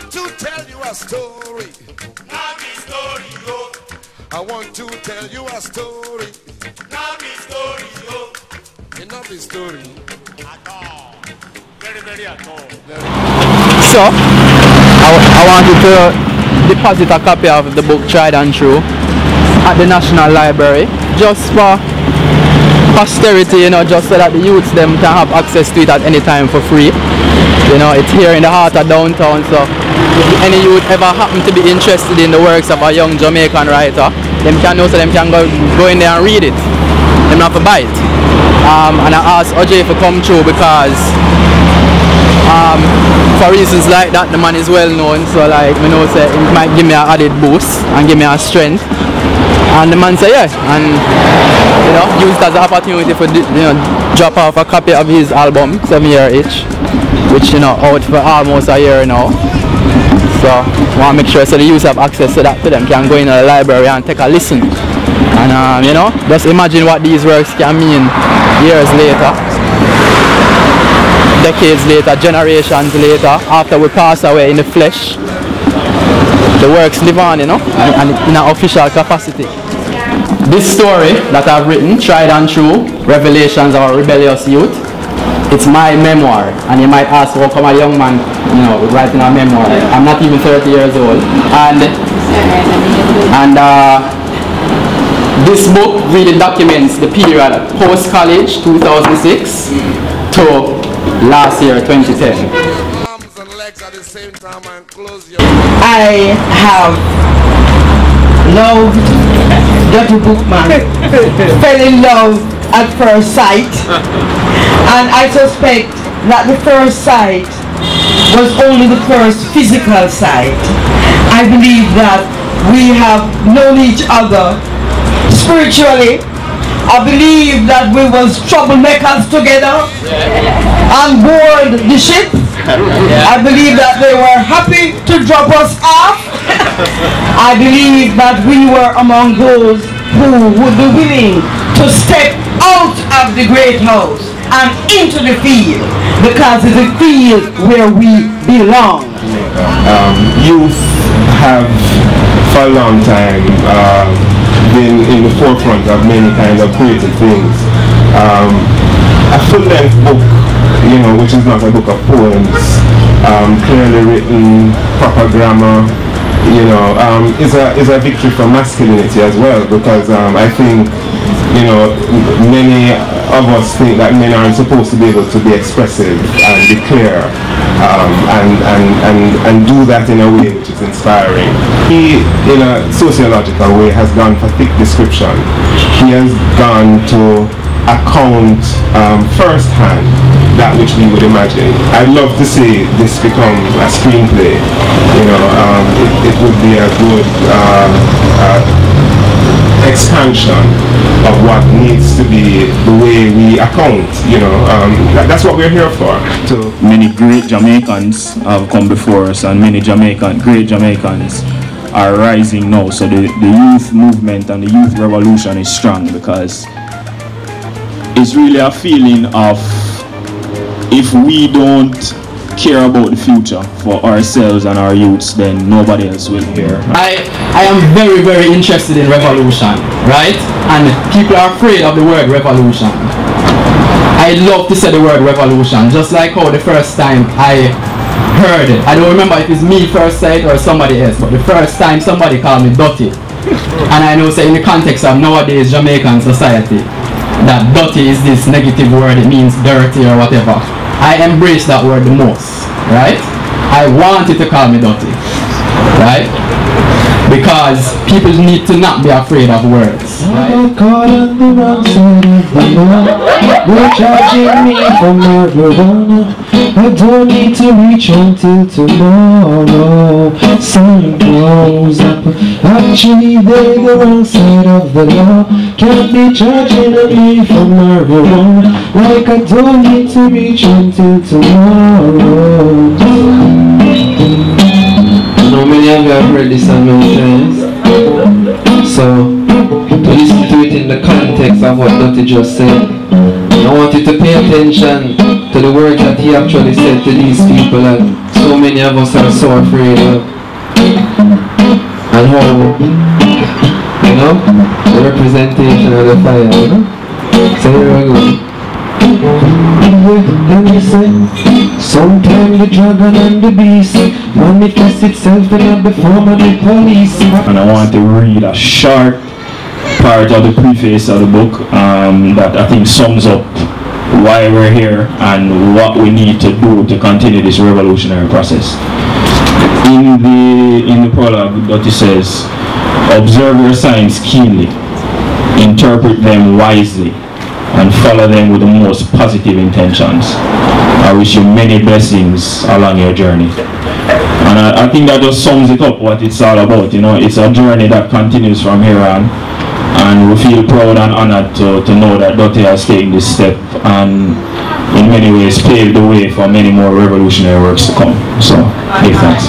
want to tell you a story. Nabi story, yo. I want to tell you a story. Nabi story, yo. It's not a story. At all. Very, very at all. So, I wanted to deposit a copy of the book Tried and True at the National Library, just for posterity, you know, just so that the youths them can have access to it at any time for free. You know, it's here in the heart of downtown, so if any youth ever happen to be interested in the works of a young Jamaican writer, them can also them can go in there and read it. Them have to buy it. And I asked OJ to come through because for reasons like that, the man is well known, so like, you know, say it might give me an added boost and give me a strength. And the man said yes, and you know, used as an opportunity for, you know, drop off a copy of his album, 7 Year Itch, which, you know, out for almost a year now. So I want to make sure so the youth have access to that, to them can go in the library and take a listen. And you know, just imagine what these works can mean years later, decades later, generations later, after we pass away in the flesh. The works live on, you know, and in an official capacity. This story that I've written, Tried and True, Revelations of a Rebellious Youth, it's my memoir. And you might ask, how come a young man, you know, writing a memoir? I'm not even 30 years old. And this book really documents the period post-college, 2006, to last year, 2010. I have loved Dutty Bookman, fell in love at first sight, and I suspect that the first sight was only the first physical sight. I believe that we have known each other spiritually. I believe that we was troublemakers together on board the ship. I believe that they were happy to drop us off. I believe that we were among those who would be willing to step out of the great house and into the field, because it's a field where we belong. Youth have for a long time been in the forefront of many kind of creative things. A full-length book, you know, which is not a book of poems, clearly written, proper grammar, you know, is a victory for masculinity as well, because I think, you know, many of us think that men aren't supposed to be able to be expressive and be clear, and do that in a way which is inspiring. He, in a sociological way, has gone for thick description. He has gone to account firsthand that which we would imagine. I'd love to see this become a screenplay. You know, it would be a good expansion of what needs to be the way we account. You know, that's what we're here for. So many great Jamaicans have come before us, and many great Jamaicans are rising now. So the youth movement and the youth revolution is strong, because it's really a feeling of, if we don't care about the future for ourselves and our youths, then nobody else will care. I am very, very interested in revolution, right? And people are afraid of the word revolution. I love to say the word revolution, just like how the first time I heard it, I don't remember if it's me first said it or somebody else, but the first time somebody called me Dutty. And I know, say, in the context of nowadays Jamaican society, that dirty is this negative word, it means dirty or whatever. I embrace that word the most, right? I want you to call me dirty, right? Because people need to not be afraid of words, right? I got caught on the wrong side of the law. They're charging me for marijuana. I don't need to reach until tomorrow. Sun goes up. Actually, they're the wrong side of the law. Can't be charging me for marijuana. Like I don't need to reach until tomorrow. Now many of you have heard this song many times, so to listen to it in the context of what Dutty just said, I want you to pay attention to the words that he actually said to these people, and so many of us are so afraid of, and how, you know, the representation of the fire, you know? So here we go. Then you say, sometimes the dragon and the beast manifest itself in the form of the police. And I want to read a short part of the preface of the book that I think sums up why we're here and what we need to do to continue this revolutionary process. In the prologue, Dutty says, observe your signs keenly, interpret them wisely, and follow them with the most positive intentions. I wish you many blessings along your journey. And I think that just sums it up, what it's all about. You know, it's a journey that continues from here on, and we feel proud and honored to know that Dutty has taken this step and in many ways paved the way for many more revolutionary works to come. So, big thanks.